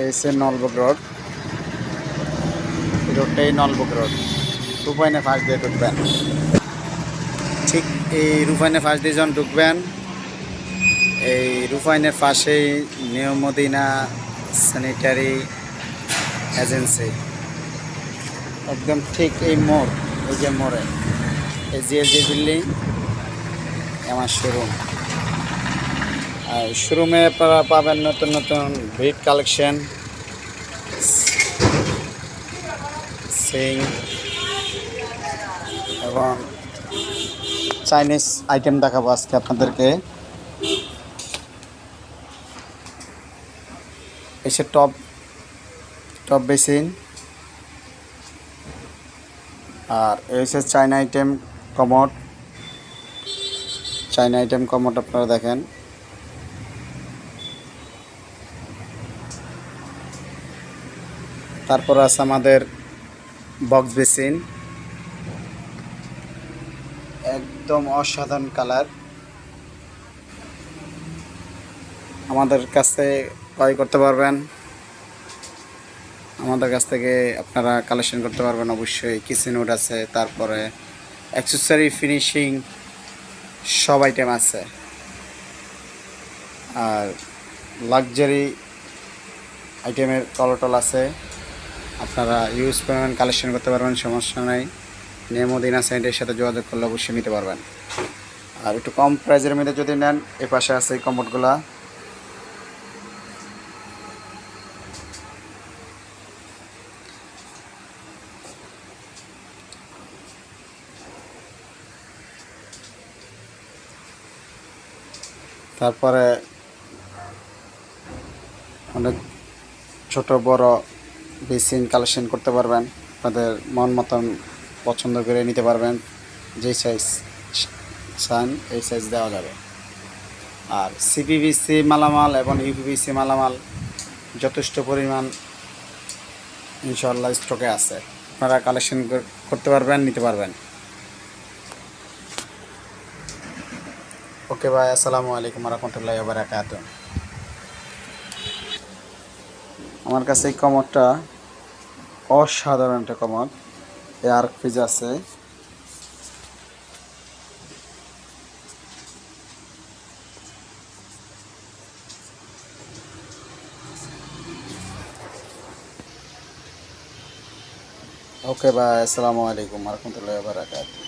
এই সে নলবুক রোড, এই রোডটাই নলবুক রোড। রূপাইনের পাশ দিয়ে ঢুকবেন, ঠিক এই রূপাইনের পাশ দিয়ে যখন ঢুকবেন, এই রূপাইনের পাশেই নিউ মদিনা স্যানিটারি এজেন্সি, একদম ঠিক এই মোড়, এই যে মোড়ে এই জিএসজি বিল্ডিং আমার শোরুম। আর শোরুমে আপনারা পাবেন নতুন নতুন ব্রিড কালেকশন, সিং এবং চাইনিজ আইটেম দেখাবো আজকে আপনাদেরকে। এসে টপ বেসিন, আর এসে চাইনা আইটেম কমোড, আপনারা দেখেন। তারপর আছে আমাদের বক্স বেসিন, একদম অসাধারণ কালার। আমাদের কাছে ক্রয় করতে পারবেন, আমাদের কাছ থেকে আপনারা কালেকশন করতে পারবেন। অবশ্যই কিচেন উড আছে, তারপরে অ্যাক্সেসরি ফিনিশিং সব আইটেম আছে, আর লাক্সারি আইটেমের কলটল আছে। আপনারা ইউজ করবেন, কালেকশন করতে পারবেন, সমস্যা নাই। নিউ মদিনা সেন্টের সাথে যোগাযোগ করলে অবশ্যই নিতে পারবেন। আর একটু কম প্রাইজের মধ্যে যদি নেন, এ পাশে আছে এই কমোডগুলা। তারপরে অনেক ছোট বড় বেসিন কালেকশন করতে পারবেন, আপনাদের মন মতন পছন্দ করে নিতে পারবেন। যেই সাইজ চান এই সাইজ দেওয়া যাবে। আর সিপিভিসি মালামাল এবং ইউপিভিসি মালামাল যথেষ্ট পরিমাণ ইনশাআল্লাহ স্টকে আছে, আপনারা কালেকশন করতে পারবেন, নিতে পারবেন। ওকে ভাই, আসসালামু আলাইকুম ওয়া রাহমাতুল্লাহি ওয়া বারাকাতুহু। আমার কাছে এই কমোডটা অসাধারণ একটা কমোড, এয়ার ফ্রিজ আছে। ওকে ভাই, আসসালামু আলাইকুম ওয়া রাহমাতুল্লাহি ওয়া বারাকাতুহু।